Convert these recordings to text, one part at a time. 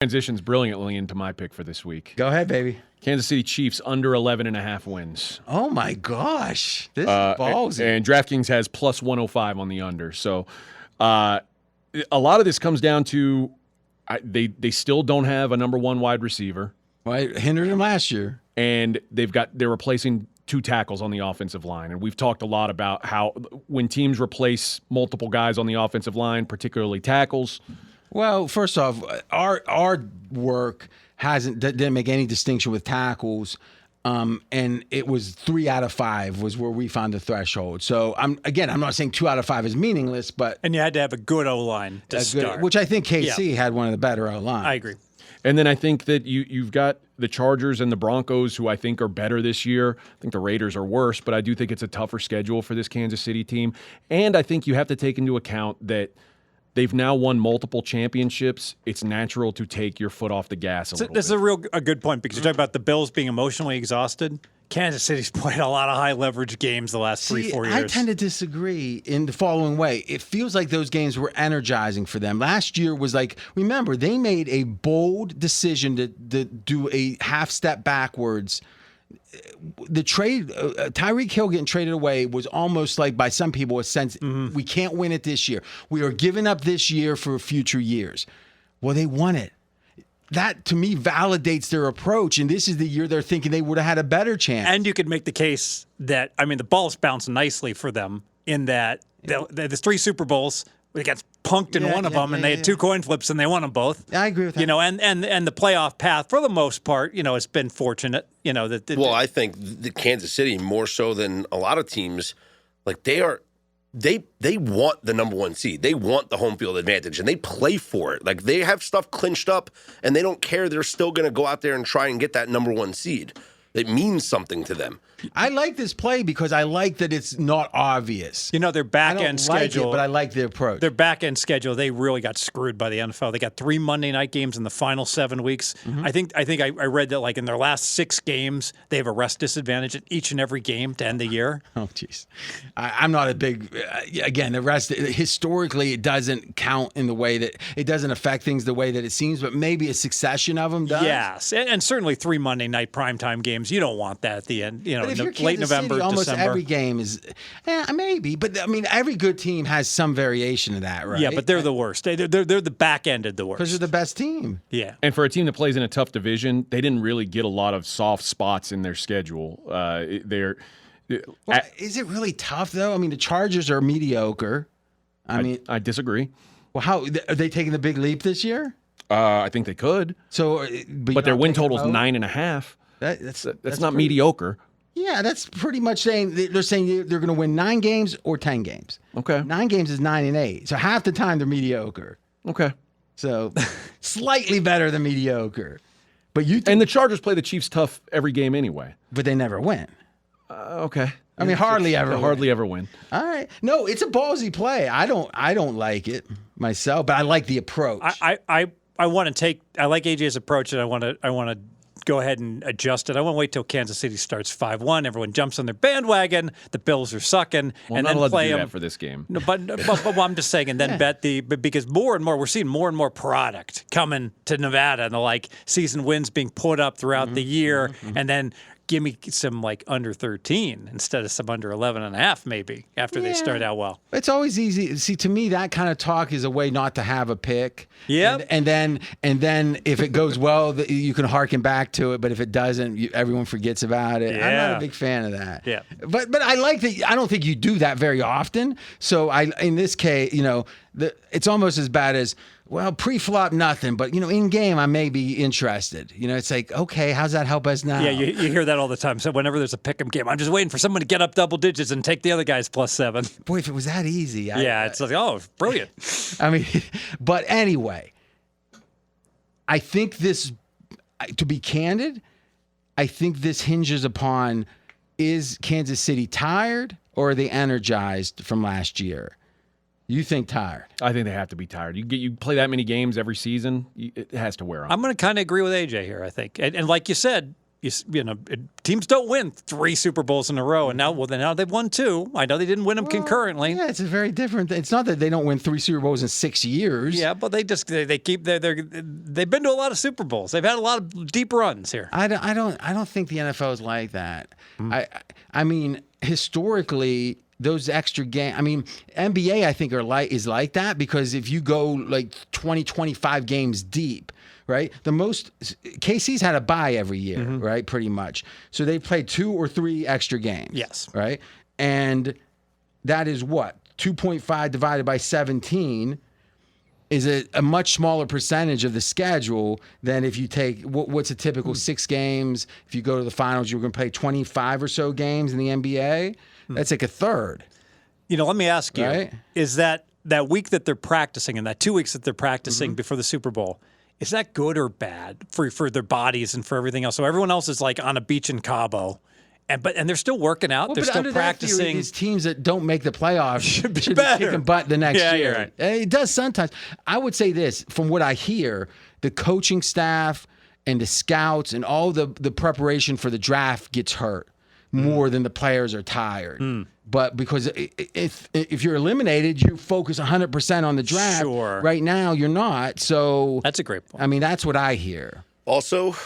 Transitions brilliantly into my pick for this week. Go ahead, baby. Kansas City Chiefs under 11.5 wins. Oh, my gosh. This is ballsy. And DraftKings has plus 105 on the under. So a lot of this comes down to they still don't have a number one wide receiver. Well, it hindered them last year. And they're replacing 2 tackles on the offensive line. And we've talked a lot about how when teams replace multiple guys on the offensive line, particularly tackles. Well, first off, our work didn't make any distinction with tackles, and it was 3 out of 5 was where we found the threshold. So I'm not saying 2 out of 5 is meaningless, but and you had to have a good O-line to start, which I think KC had one of the better O-lines. I agree. And then I think that you've got the Chargers and the Broncos, who I think are better this year. I think the Raiders are worse, but I do think it's a tougher schedule for this Kansas City team. And I think you have to take into account that they've now won multiple championships. It's natural to take your foot off the gas a little bit. This is a good point, because you talk about the Bills being emotionally exhausted. Kansas City's played a lot of high-leverage games the last 3-4 years. I tend to disagree in the following way. It feels like those games were energizing for them. Last year was like, remember, they made a bold decision to do a half step backwards. The trade, Tyreek Hill getting traded away was almost like, by some people, a sense we can't win it this year. We are giving up this year for future years. Well, they won it. That, to me, validates their approach, and this is the year they're thinking they would have had a better chance. And you could make the case that, the balls bounced nicely for them in that there's 3 Super Bowls. They got punked in one of them, and they had 2 coin flips, and they won them both. I agree with that. And the playoff path, for the most part, has been fortunate. I think the Kansas City, more so than a lot of teams, like they want the number 1 seed. They want the home field advantage, and they play for it. Like, they have stuff clinched up, and they don't care. They're still going to go out there and try and get that number 1 seed. It means something to them. I like this play because I like that it's not obvious. Their back-end schedule. But I like the approach. Their back-end schedule, they really got screwed by the NFL. They got 3 Monday night games in the final 7 weeks. Mm-hmm. I think I read that, like, in their last 6 games, they have a rest disadvantage in each and every game to end the year. Oh, jeez. I'm not a big again, the rest, historically, it doesn't count in the way that it doesn't affect things the way that it seems, but maybe a succession of them does. Yes, and certainly 3 Monday night primetime games. You don't want that at the end. But if you're late Kansas November, City, almost December. every game is, maybe. But every good team has some variation of that, right? Yeah, but they're the worst. They're the back end of the worst. Because they're the best team. Yeah. And for a team that plays in a tough division, they didn't really get a lot of soft spots in their schedule. Is it really tough though? The Chargers are mediocre. I disagree. Well, how are they taking the big leap this year? I think they could. So, but their win total is 9.5. That's not mediocre. Yeah, that's pretty much saying they're saying they're going to win 9 games or 10 games. Okay, 9 games is 9 and 8. So half the time they're mediocre. Okay, so slightly better than mediocre. But and the Chargers play the Chiefs tough every game anyway. But they never win. Okay. Hardly ever win. All right. No, it's a ballsy play. I don't like it myself, but I like the approach. I want to I like AJ's approach, and I want to go ahead and adjust it. I want to wait till Kansas City starts 5-1. Everyone jumps on their bandwagon. The Bills are sucking, and then play them for this game. No, but I'm just saying, and then bet because more and more we're seeing more and more product coming to Nevada, and season wins being put up throughout the year, and then give me some under 13 instead of some under 11.5 maybe after they start out well. It's always easy. See, to me, that kind of talk is a way not to have a pick. Yeah. And then if it goes well, you can harken back to it. But if it doesn't, everyone forgets about it. Yeah. I'm not a big fan of that. Yeah. But I like that. I don't think you do that very often. So in this case, it's almost as bad as, well, pre-flop nothing, but in game I may be interested. It's like, okay, how's that help us now? Yeah, you hear that all the time. So whenever there's a pick'em game, I'm just waiting for someone to get up double digits and take the other guy's +7. Boy, if it was that easy, it's like, oh, brilliant. But anyway, I think this, to be candid, I think this hinges upon, is Kansas City tired or are they energized from last year? You think tired? I think they have to be tired. You play that many games every season, it has to wear on. I'm going to kind of agree with AJ here, I think. And like you said, teams don't win 3 Super Bowls in a row, and now they've won 2. I know they didn't win them concurrently. Yeah, it's a very different. It's not that they don't win 3 Super Bowls in 6 years. Yeah, but they've been to a lot of Super Bowls. They've had a lot of deep runs here. I don't think the NFL is like that. I mean, historically, those extra games. I mean, NBA I think is like that, because if you go like 20, 25 games deep, right? The most KC's had a bye every year, right? Pretty much. So they played 2 or 3 extra games. Yes. Right? And that is what? 2.5 divided by 17 is a much smaller percentage of the schedule than if you take what's a typical 6 games. If you go to the finals, you're going to play 25 or so games in the NBA. That's like a third. Let me ask you, Right? is that week that they're practicing and that 2 weeks that they're practicing before the Super Bowl, is that good or bad for their bodies and for everything else? So everyone else is like on a beach in Cabo, and they're still working out. They're But still under that theory, practicing. these teams that don't make the playoffs should be better. kicking butt the next Yeah, year. you're right. It does sometimes. I would say this, from what I hear, the coaching staff and the scouts and all the preparation for the draft gets hurt more than the players are tired. But because if you're eliminated, you focus 100% on the draft. Sure. Right now, you're not. So That's a great point. I mean, that's what I hear. Also,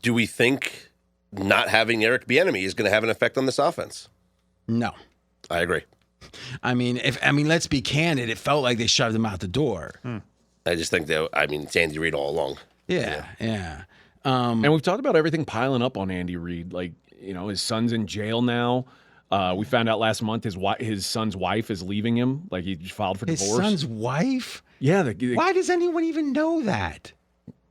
do we think not having Eric Bieniemy is going to have an effect on this offense? No. I agree. I mean, let's be candid. It felt like they shoved him out the door. I just think that, it's Andy Reid all along. Yeah. And we've talked about everything piling up on Andy Reid. Like, his son's in jail now. We found out last month his son's wife is leaving him. Like, he filed for His divorce. son's wife? Yeah. Why does anyone even know that?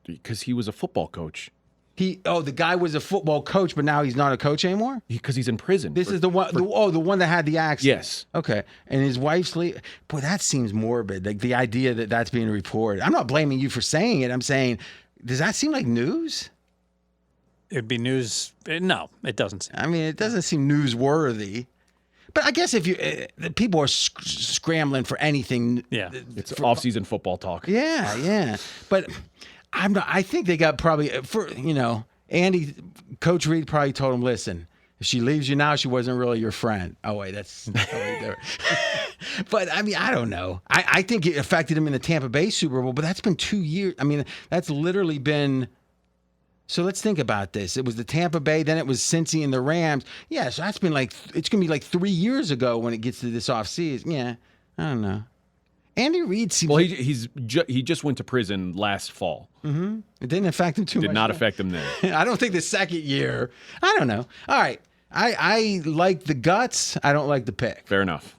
Because he was a football coach. The guy was a football coach, but now he's not a coach anymore? Because he's in prison. This is the one, the one that had the accident. Yes. Okay. And his wife's Boy, that seems morbid. Like the idea that that's being reported. I'm not blaming you for saying it. I'm saying, does that seem like news? It'd be news. No, it doesn't seem. I mean, it doesn't seem newsworthy. But I guess if the people are scrambling for anything. Yeah. It's off-season football talk. Yeah. But I think they got probably Andy, Coach Reid probably told him, listen, if she leaves you now, she wasn't really your friend. Oh wait, that's totally different. But I mean, I don't know. I think it affected him in the Tampa Bay Super Bowl, but that's been 2 years. I mean, that's literally been. So let's think about this. It was the Tampa Bay, then it was Cincy and the Rams. Yeah, so that's been it's going to be like 3 years ago when it gets to this offseason. Yeah, I don't know. Andy Reid seems Well, like he just went to prison last fall. it didn't affect him too much. Did not affect him then. I don't think the second year. I don't know. All right. I like the guts. I don't like the pick. Fair enough.